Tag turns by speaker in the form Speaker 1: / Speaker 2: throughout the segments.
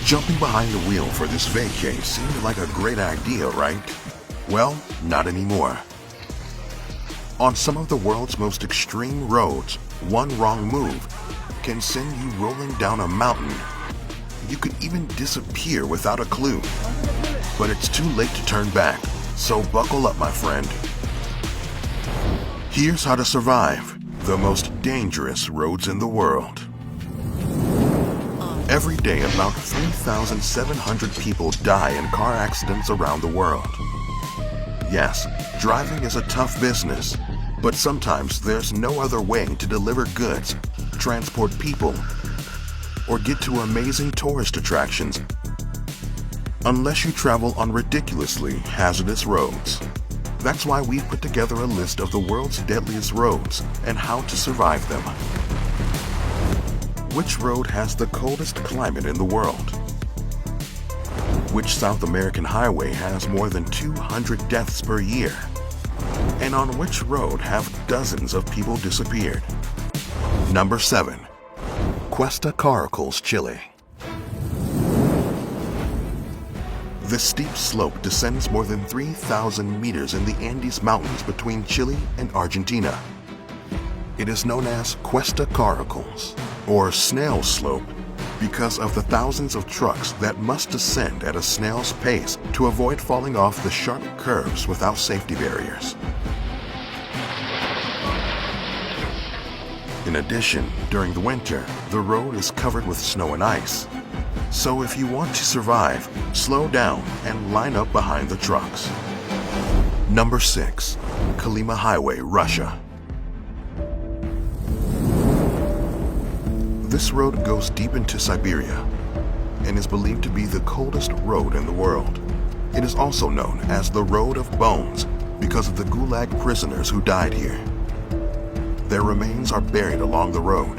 Speaker 1: Jumping behind the wheel for this vacay seemed like a great idea, right? Well, not anymore. On some of the world's most extreme roads, one wrong move can send you rolling down a mountain. You could even disappear without a clue. But it's too late to turn back, so buckle up, my friend. Here's how to survive the most dangerous roads in the world. Every day, about 3,700 people die in car accidents around the world. Yes, driving is a tough business, but sometimes there's no other way to deliver goods, transport people, or get to amazing tourist attractions unless you travel on ridiculously hazardous roads. That's why we've put together a list of the world's deadliest roads and how to survive them. Which road has the coldest climate in the world? Which South American highway has more than 200 deaths per year? And on which road have dozens of people disappeared? Number 7. Cuesta Caracals, Chile. This steep slope descends more than 3,000 meters in the Andes Mountains between Chile and Argentina. It is known as Cuesta Caracals, or snail slope, because of the thousands of trucks that must descend at a snail's pace to avoid falling off the sharp curves without safety barriers. In addition, during the winter, the road is covered with snow and ice. So if you want to survive, slow down and line up behind the trucks. Number 6. Kolyma Highway, Russia. This road goes deep into Siberia and is believed to be the coldest road in the world. It is also known as the Road of Bones because of the Gulag prisoners who died here. Their remains are buried along the road.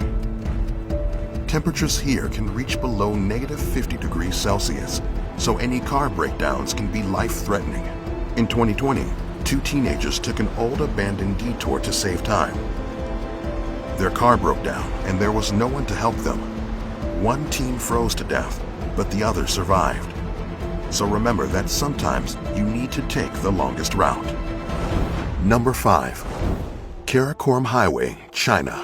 Speaker 1: Temperatures here can reach below -50 degrees Celsius, so any car breakdowns can be life-threatening. In 2020, 2 teenagers took an old abandoned detour to save time. Their car broke down and there was no one to help them. One teen froze to death, but the other survived. So remember that sometimes you need to take the longest route. Number 5. Karakoram Highway, China.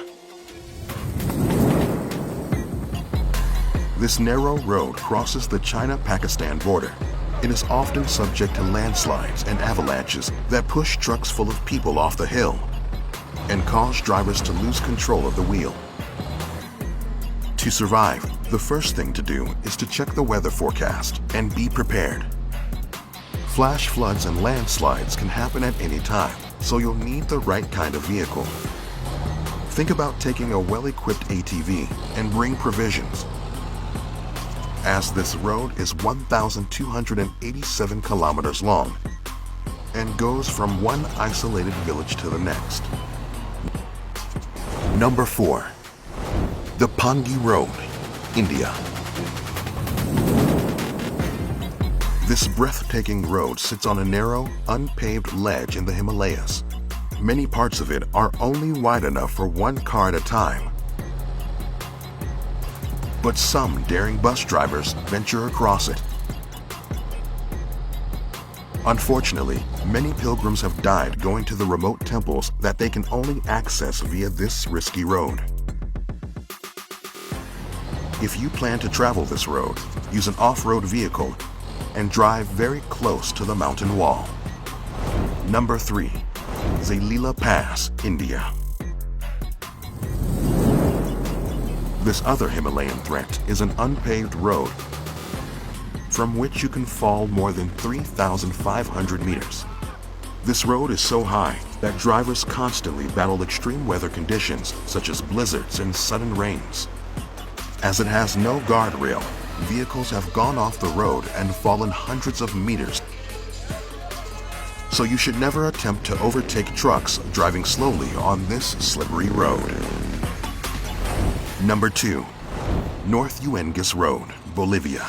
Speaker 1: This narrow road crosses the China-Pakistan border. It is often subject to landslides and avalanches that push trucks full of people off the hill and cause drivers to lose control of the wheel. To survive, the first thing to do is to check the weather forecast and be prepared. Flash floods and landslides can happen at any time, so you'll need the right kind of vehicle. Think about taking a well-equipped ATV and bring provisions, as this road is 1,287 kilometers long and goes from one isolated village to the next. Number 4. The Pangi Road, India. This breathtaking road sits on a narrow, unpaved ledge in the Himalayas. Many parts of it are only wide enough for one car at a time. But some daring bus drivers venture across it. Unfortunately, many pilgrims have died going to the remote temples that they can only access via this risky road. If you plan to travel this road, use an off-road vehicle and drive very close to the mountain wall. Number 3. Zalila Pass, India. This other Himalayan threat is an unpaved road from which you can fall more than 3,500 meters. This road is so high that drivers constantly battle extreme weather conditions such as blizzards and sudden rains. As it has no guardrail, vehicles have gone off the road and fallen hundreds of meters. So you should never attempt to overtake trucks driving slowly on this slippery road. Number 2. North Uengas Road, Bolivia.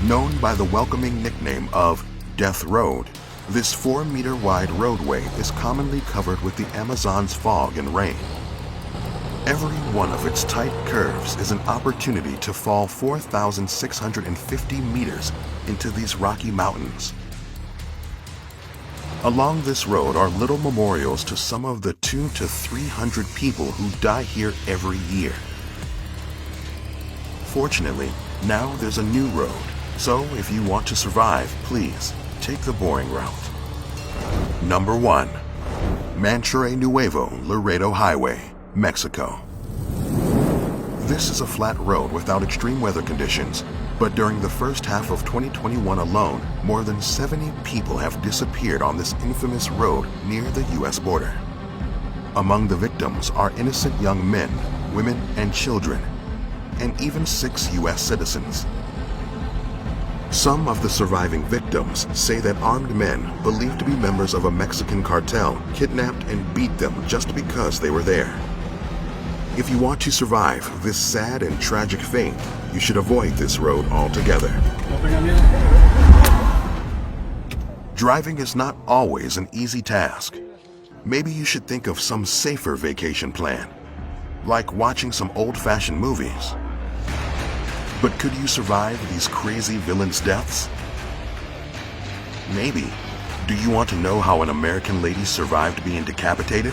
Speaker 1: Known by the welcoming nickname of Death Road, this 4-meter wide roadway is commonly covered with the Amazon's fog and rain. Every one of its tight curves is an opportunity to fall 4,650 meters into these Rocky Mountains. Along this road are little memorials to some of the 200 to 300 people who die here every year. Fortunately, now there's a new road, so if you want to survive, please take the boring route. Number 1. Manchare Nuevo Laredo Highway, Mexico. This is a flat road without extreme weather conditions, but during the first half of 2021 alone, more than 70 people have disappeared on this infamous road near the US border. Among the victims are innocent young men, women, and children, and even 6 US citizens. Some of the surviving victims say that armed men, believed to be members of a Mexican cartel, kidnapped and beat them just because they were there. If you want to survive this sad and tragic fate, you should avoid this road altogether. Driving is not always an easy task. Maybe you should think of some safer vacation plan, like watching some old-fashioned movies. But could you survive these crazy villains' deaths? Maybe. Do you want to know how an American lady survived being decapitated?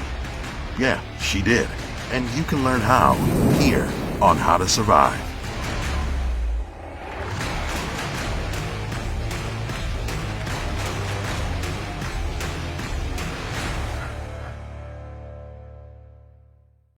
Speaker 1: Yeah, she did. And you can learn how here on How to Survive.